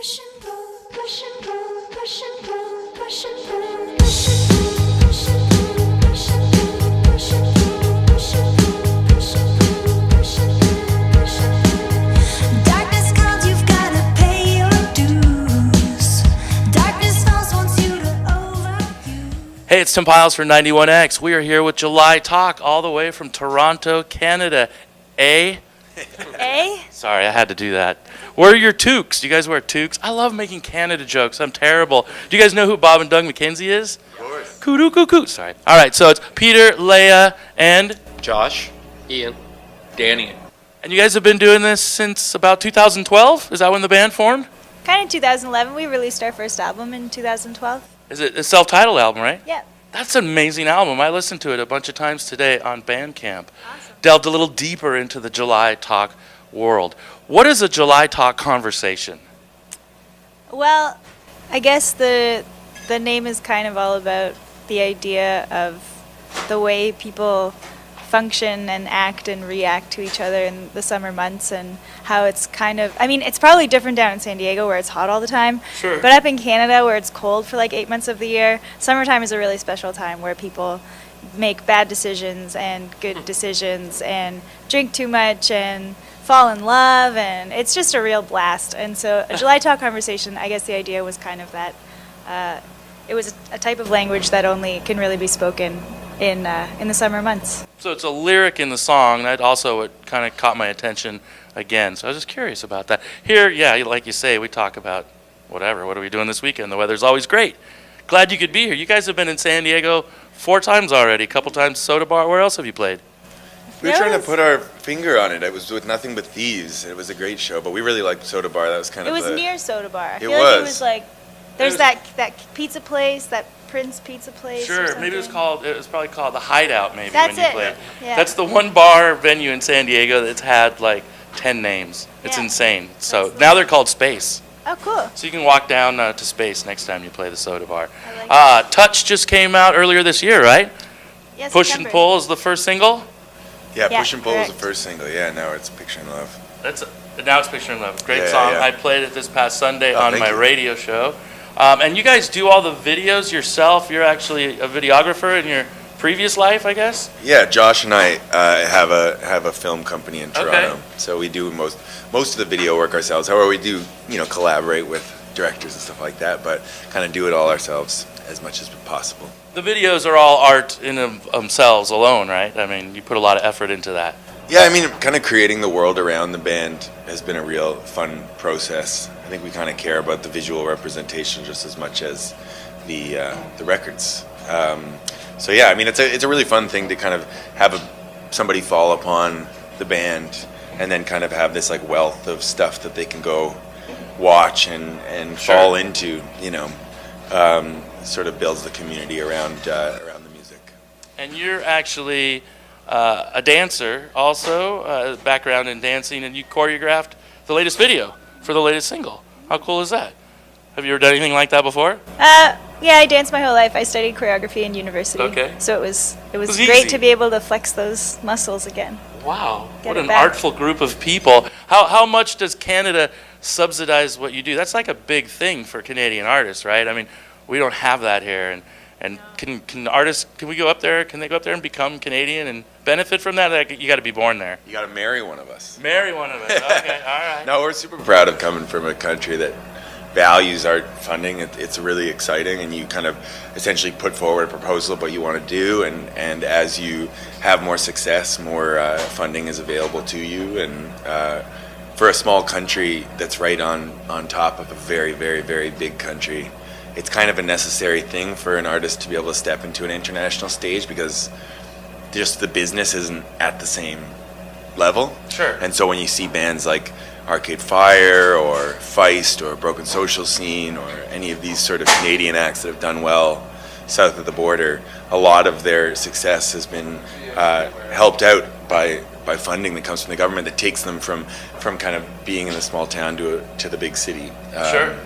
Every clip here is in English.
Push and pull, push and pull, push and pull, push and pull, push and pull, push and pull, push and pull, push and pull, push and pull, push and pull, push and pull, push and pull. Darkness comes, you've gotta pay your dues. Darkness falls, wants you to overuse. Hey, it's Tim Pyles for 91X. We are here with July Talk all the way from Toronto, Canada. Eh? Sorry, I had to do that. Where are your toques? Do you guys wear toques? I love making Canada jokes. I'm terrible. Do you guys know who Bob and Doug McKenzie is? Of course. Coo-doo-coo-coo. Sorry. All right, so it's Peter, Leia, and... Josh, Ian, Danny. And you guys have been doing this since about 2012? Is that when the band formed? Kind of 2011. We released our first album in 2012. Is it a self-titled album, right? Yeah. That's an amazing album. I listened to it a bunch of times today on Bandcamp. Awesome. Delved a little deeper into the July Talk world. What is a July Talk conversation? Well, I guess the name is kind of all about the idea of the way people function and act and react to each other in the summer months, and how it's kind of, I mean, it's probably different down in San Diego where it's hot all the time. Sure. But up in Canada where it's cold for like 8 months of the year, summertime is a really special time where people make bad decisions and good decisions and drink too much and fall in love, and it's just a real blast. And so a July Talk conversation, I guess the idea was kind of that it was a type of language that only can really be spoken in the summer months. So it's a lyric in the song that also it kind of caught my attention again. So I was just curious about that. Here, yeah, like you say, we talk about whatever. What are we doing this weekend? The weather's always great. Glad you could be here. You guys have been in San Diego 4 times already. A couple times Soda Bar. Where else have you played? We were trying to put our finger on it. It was with Nothing But Thieves. It was a great show, but we really liked Soda Bar. That was kind It of was the... near Soda Bar. I It feel like it was. was like there's that pizza place, that Prince Pizza place. or Sure, maybe it was something. probably called the Hideout. Maybe That's when you it. played. Yeah. That's the one bar venue in San Diego that's had like 10 names. It's Yeah. insane. So That's now they're called Space. Oh, cool. So you can walk down to Space next time you play the Soda Bar. I like Touch just came out earlier this year, right? Yes, Push September. and Pull is the first single. Yeah, Yeah, Push and Pull was the correct. first single. Yeah, now it's Picture in Love. Now it's Picture in Love. Great Yeah, song. yeah. I played it this past Sunday Oh, on thank my you. radio show. And you guys do all the videos yourself. You're actually a videographer in your previous life, I guess? Yeah, Josh and I have a film company in Toronto, Okay. so we do most of the video work ourselves. However, we do collaborate with directors and stuff like that, but kind of do it all ourselves as much as possible. The videos are all art in themselves alone, right? I mean, you put a lot of effort into that. Yeah, I mean, kind of creating the world around the band has been a real fun process. I think we kind of care about the visual representation just as much as the records. So yeah, I mean, it's a really fun thing to kind of have somebody fall upon the band and then kind of have this like wealth of stuff that they can go watch and Sure. fall into. Sort of builds the community around the music. And you're actually a dancer also, background in dancing, and you choreographed the latest video for the latest single. How cool is that? Have you ever done anything like that before? Yeah, I danced my whole life. I studied choreography in university. Okay. So it was was great easy. to be able to flex those muscles again. Wow, Get what it an back. artful group of people. How much does Canada subsidize what you do? That's like a big thing for Canadian artists, right? I mean, we don't have that here. And can artists, can we go up there, can they go up there and become Canadian and benefit from that? Like, you got to be born there. You got to marry one of us. Marry one of us. Okay, all right. No, we're super proud of coming from a country that values art funding. It's really exciting, and you kind of essentially put forward a proposal of what you want to do, and as you have more success, more funding is available to you. And for a small country that's right on top of a very, very, very big country, it's kind of a necessary thing for an artist to be able to step into an international stage, because just the business isn't at the same level. Sure. And so when you see bands like Arcade Fire or Feist or Broken Social Scene or any of these sort of Canadian acts that have done well south of the border, a lot of their success has been helped out by funding that comes from the government that takes them from kind of being in a small town to the big city. Sure.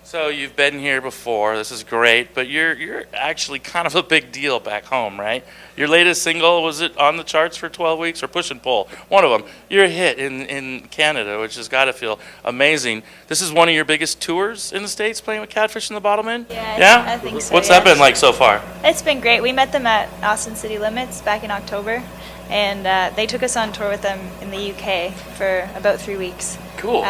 So you've been here before. This is great, but you're actually kind of a big deal back home, right? Your latest single, was it on the charts for 12 weeks or Push and Pull? One of them. You're a hit in Canada, which has got to feel amazing. This is one of your biggest tours in the States, playing with Catfish and the Bottlemen? Yeah, I think so. What's yeah. that been like so far? It's been great. We met them at Austin City Limits back in October, and they took us on tour with them in the UK for about 3 weeks. Cool.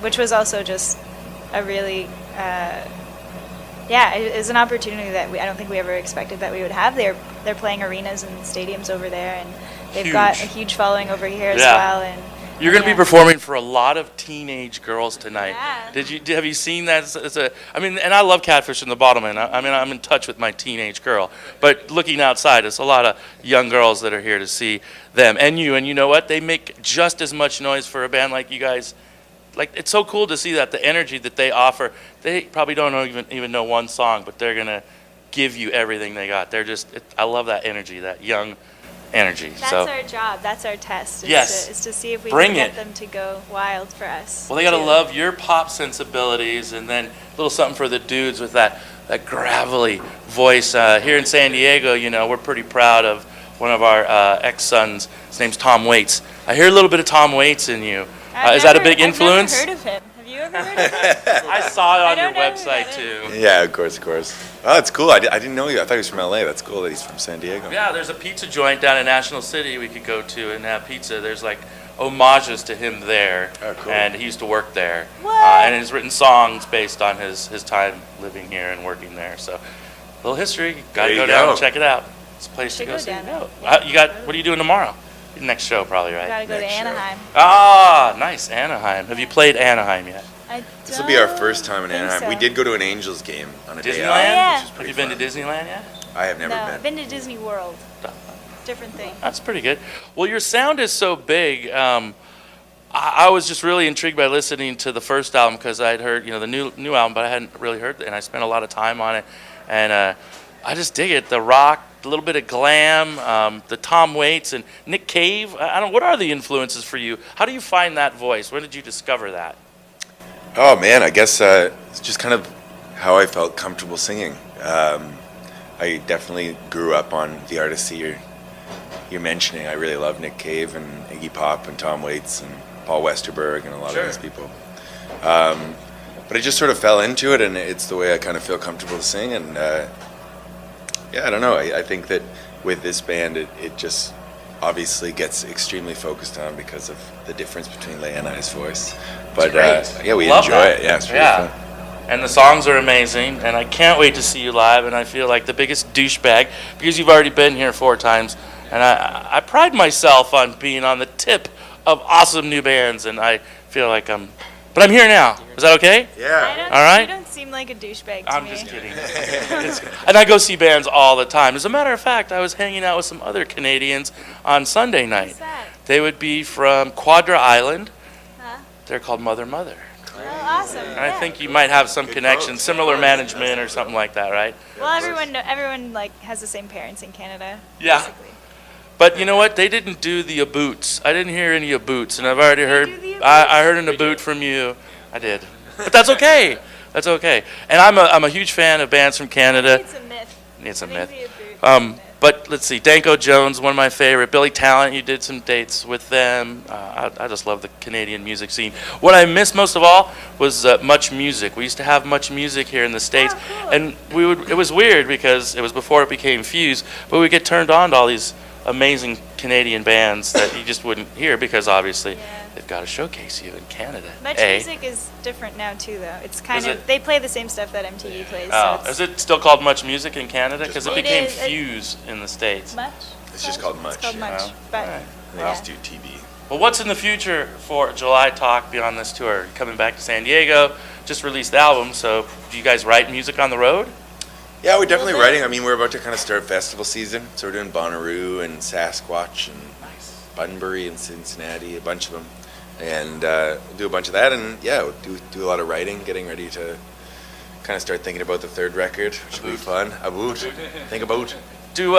Which was also just a really, it was an opportunity that I don't think we ever expected that we would have. They're playing arenas and stadiums over there, and they've got a huge following over here as well. And you're going to be performing for a lot of teenage girls tonight. Yeah. Have you seen that? And I love Catfish and the Bottlemen. I'm in touch with my teenage girl. But looking outside, it's a lot of young girls that are here to see them and you. And you know what? They make just as much noise for a band like you guys. Like, it's so cool to see that the energy that they offer. They probably don't even know one song, but they're gonna give you everything they got. I love that energy, that young energy. That's our job. That's our test. Is to see if we can get them to go wild for us. Well, they gotta love your pop sensibilities, and then a little something for the dudes with that gravelly voice. Here in San Diego, we're pretty proud of one of our ex-sons. His name's Tom Waits. I hear a little bit of Tom Waits in you. Is that a big influence? I've never heard of him. Have you ever heard of him? I saw it on your website too. Yeah, of course. Oh, that's cool. I didn't know you. I thought he was from LA. That's cool that he's from San Diego. Yeah, there's a pizza joint down in National City we could go to and have pizza. There's like homages to him there. Oh, cool. And he used to work there. What? And he's written songs based on his time living here and working there. So, a little history. You gotta go down and check it out. It's a place to go see. What are you doing tomorrow? Your next show, probably, right? Gotta go to Anaheim. Ah, nice, Anaheim. Have you played Anaheim yet? This will be our first time in Anaheim. so. We did go to an Angels game on a day Disneyland? out. Yeah. Which is Have pretty you been fun. to Disneyland yet? I have never No, been. I've been to Disney World. Different thing. That's pretty good. Well, your sound is so big. I was just really intrigued by listening to the first album because I'd heard, the new album, but I hadn't really heard it, and I spent a lot of time on it, and I just dig it. The rock, a little bit of glam, the Tom Waits and Nick Cave. What are the influences for you? How do you find that voice? When did you discover that? Oh man, I guess it's just kind of how I felt comfortable singing. I definitely grew up on the artists that you're mentioning. I really love Nick Cave and Iggy Pop and Tom Waits and Paul Westerberg and a lot of these people. But I just sort of fell into it, and it's the way I kind of feel comfortable to sing. And I don't know. I think that with this band, it just obviously gets extremely focused on because of the difference between Leigh and I's voice. But we Love enjoy that. it. Yeah, it's really fun. And the songs are amazing, and I can't wait to see you live, and I feel like the biggest douchebag because you've already been here 4 times, and I pride myself on being on the tip of awesome new bands, and I feel like but I'm here now. Is that okay? Yeah. All right. You don't seem like a douchebag to I'm me. just kidding. And I go see bands all the time. As a matter of fact, I was hanging out with some other Canadians on Sunday night. Who's that? They would be from Quadra Island. Huh? They're called Mother Mother. Oh, awesome. And I think you might have some connection, similar management or something like that, right? Well, everyone like has the same parents in Canada. Yeah. Basically. But you know what? They didn't do the aboots. I didn't hear any aboots, and I've already heard. do the I heard an aboot from you. I did, but that's okay. That's okay. And I'm a huge fan of bands from Canada. It's a myth. It's a I think myth. the Aboot is a myth. But let's see, Danko Jones, one of my favorite. Billy Talent, you did some dates with them. I just love the Canadian music scene. What I miss most of all was Much Music. We used to have Much Music here in the States, cool. and it was weird because it was before it became Fuse, but we get turned on to all these amazing Canadian bands that you just wouldn't hear because obviously they've got to showcase you in Canada. Much Music is different now too, though. It's kind of they play the same stuff that MTV plays. Oh, So is it still called Much Music in Canada? Because it It became is. Fuse in the States. Much? It's just called Much. It's called Much. Oh, But alright. They just do TV. Well, what's in the future for July Talk beyond this tour? You're coming back to San Diego, just released the album, so do you guys write music on the road? Yeah, we're definitely writing. I mean, we're about to kind of start festival season, so we're doing Bonnaroo and Sasquatch and Bunbury and Cincinnati, a bunch of them, and we'll do a bunch of that. And we'll do a lot of writing, getting ready to kind of start thinking about the third record, which will be fun. About think about. Do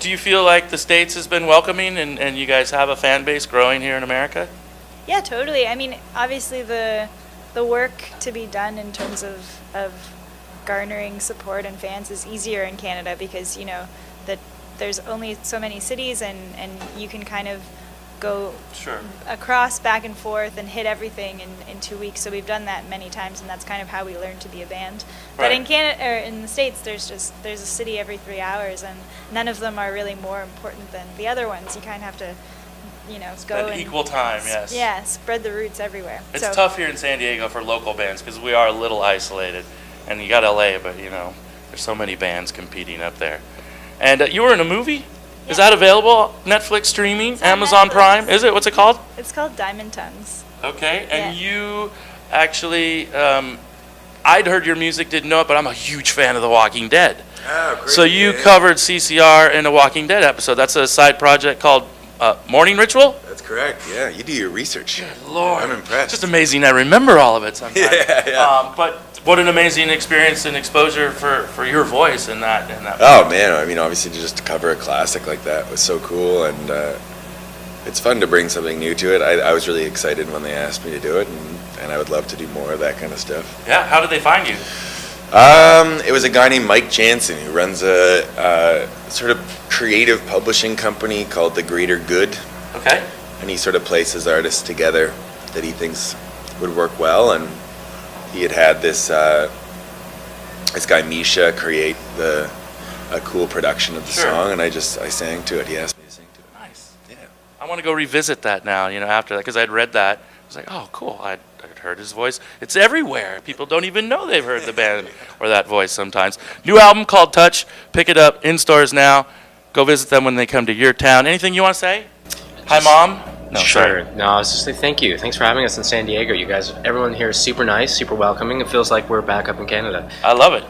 you feel like the States has been welcoming and you guys have a fan base growing here in America? yeah, totally. I mean, obviously the the work to be done in terms of garnering support and fans is easier in Canada because, you know, that there's only so many cities and you can kind of go Sure. across back and forth and hit everything in 2 weeks. So we've done that many times, and that's kind of how we learned to be a band. But Right. in Canada or in the States, there's a city every 3 hours, and none of them are really more important than the other ones. You kind of have to, you know, go At and equal time, yes. yeah, spread the roots everywhere. It's so, tough here in San Diego for local bands because we are a little isolated. And you got LA, but you know, there's so many bands competing up there. And you were in a movie? Is Yeah. that available? Netflix streaming? It's on Amazon Netflix. Prime? Is it? What's it called? It's called Diamond Tongues. Okay. And Yeah. you actually, I'd heard your music, didn't know it, but I'm a huge fan of The Walking Dead. Oh, great. So you Yeah. covered CCR in a Walking Dead episode. That's a side project called Morning Ritual? That's correct. Yeah, you do your research. Lord. I'm impressed. It's just amazing. I remember all of it sometimes. Yeah. But what an amazing experience and exposure for your voice in that. Oh man, I mean, obviously just to cover a classic like that was so cool, and it's fun to bring something new to it. I was really excited when they asked me to do it, and I would love to do more of that kind of stuff. Yeah. How did they find you? It was a guy named Mike Jansen who runs a sort of creative publishing company called The Greater Good, Okay. and he sort of places artists together that he thinks would work well, and he had this guy Misha create a cool production of the Sure. song, and I sang to it. He asked me to sing to it. Nice. Yeah. I want to go revisit that now. You know, after that, because I'd read that. I was like, oh, cool. I'd heard his voice. It's everywhere. People don't even know they've heard the band or that voice sometimes. New album called Touch. Pick it up in stores now. Go visit them when they come to your town. Anything you want to say? Hi, Mom. No, Sure. sorry. No, I was just saying thank you. Thanks for having us in San Diego. You guys, everyone here is super nice, super welcoming. It feels like we're back up in Canada. I love it.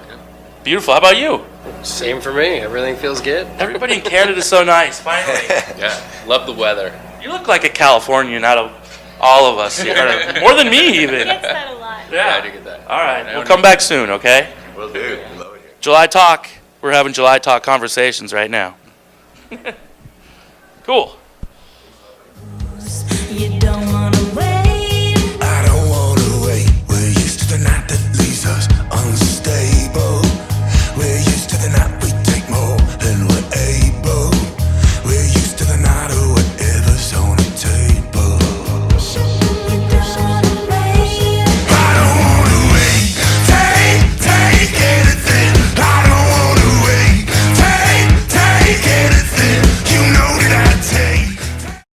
Beautiful. How about you? Same for me. Everything feels good. Everybody in Canada is so nice. Finally. Yeah, love the weather. You look like a Californian out of all of us here. More than me, even. Gets that a lot. Yeah, I do get that. All right. I We'll don't come back soon, okay? Will do. Love it here. July Talk. We're having July Talk conversations right now. Cool.